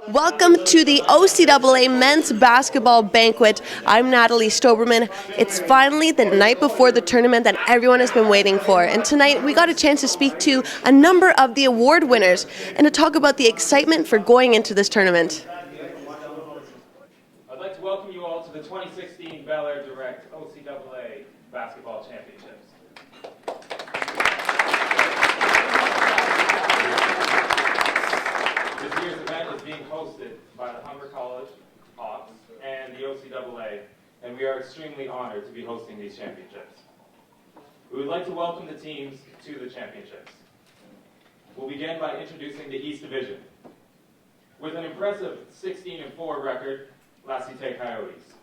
Welcome to the OCAA Men's Basketball Banquet. I'm Natalie Stoberman. It's finally the night before the tournament that everyone has been waiting for. And tonight we got a chance to speak to a number of the award winners and to talk about the excitement for going into this tournament. I'd like to welcome you all to the 2016 Bel Air Direct OCAA Basketball Championships. This year's event is being hosted by the Humber College Hawks and the OCAA, and we are extremely honored to be hosting these championships. We would like to welcome the teams to the championships. We'll begin by introducing the East Division. With an impressive 16-4 record, La Cité Coyotes.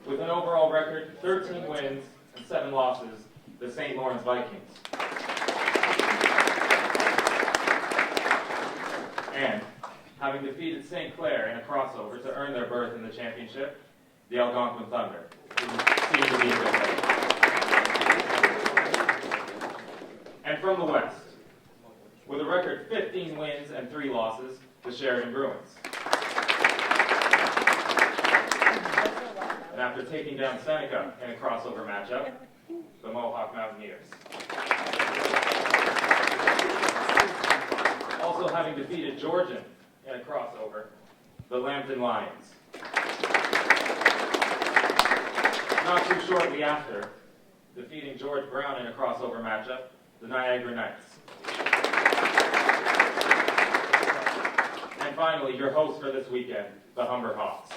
With an overall record, 13 wins and 7 losses, the St. Lawrence Vikings. And, having defeated St. Clair in a crossover to earn their berth in the championship, the Algonquin Thunder, who seem to be in good shape. And from the West, with a record 15 wins and 3 losses, the Sheridan Bruins. And after taking down Seneca in a crossover matchup, the Mohawk Mountaineers. Also having defeated Georgian in a crossover, the Lambton Lions. Not too shortly after, defeating George Brown in a crossover matchup, the Niagara Knights. And finally, your host for this weekend, the Humber Hawks.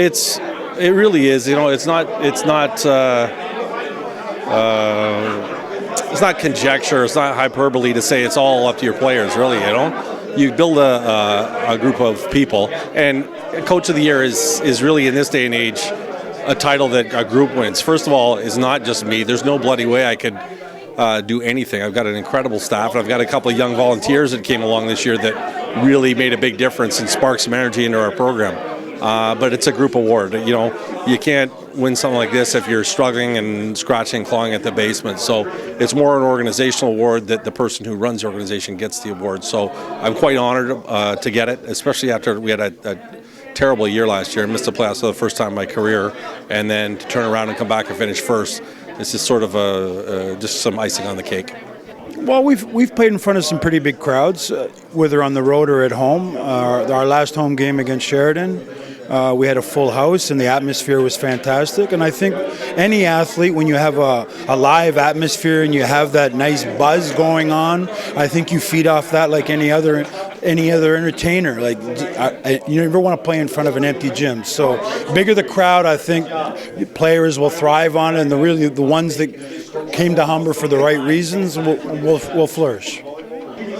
It really is. It's not conjecture. It's not hyperbole to say it's all up to your players. Really, you build a group of people, and Coach of the Year is really in this day and age a title that a group wins. First of all, is not just me. There's no bloody way I could do anything. I've got an incredible staff, and I've got a couple of young volunteers that came along this year that really made a big difference and sparked some energy into our program. But it's a group award. You can't win something like this if you're struggling and scratching and clawing at the basement. So it's more an organizational award that the person who runs the organization gets the award. So I'm quite honored to get it, especially after we had a terrible year last year. I missed the playoffs for the first time in my career, and then to turn around and come back and finish first. This is sort of just some icing on the cake. Well, we've played in front of some pretty big crowds, whether on the road or at home. Our last home game against Sheridan, we had a full house and the atmosphere was fantastic. And I think any athlete, when you have a live atmosphere and you have that nice buzz going on, I think you feed off that like any other entertainer. Like you never want to play in front of an empty gym. So bigger the crowd, I think players will thrive on it, and the ones that came to Humber for the right reasons will flourish.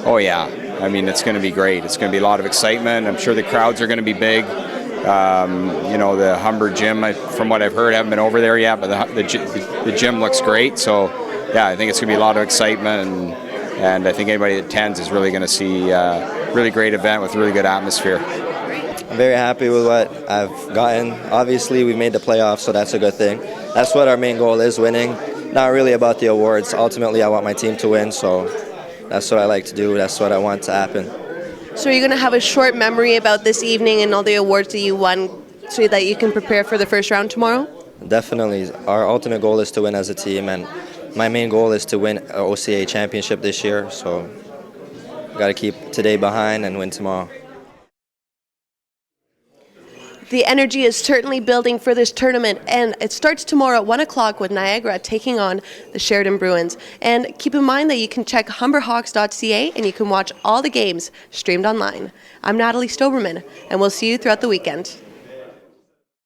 Oh yeah, I mean it's going to be great. It's going to be a lot of excitement. I'm sure the crowds are going to be big. The Humber gym, from what I've heard, I haven't been over there yet, but the gym looks great. So yeah, I think it's going to be a lot of excitement, and I think anybody that attends is really going to see a really great event with really good atmosphere. I'm very happy with what I've gotten. Obviously, we made the playoffs, so that's a good thing. That's what our main goal is, winning. Not really about the awards. Ultimately, I want my team to win, so that's what I like to do. That's what I want to happen. So you're going to have a short memory about this evening and all the awards that you won so that you can prepare for the first round tomorrow? Definitely. Our ultimate goal is to win as a team, and my main goal is to win an OCAA championship this year, so got to keep today behind and win tomorrow. The energy is certainly building for this tournament, and it starts tomorrow at 1 o'clock with Niagara taking on the Sheridan Bruins. And keep in mind that you can check humberhawks.ca and you can watch all the games streamed online. I'm Natalie Stoberman, and we'll see you throughout the weekend.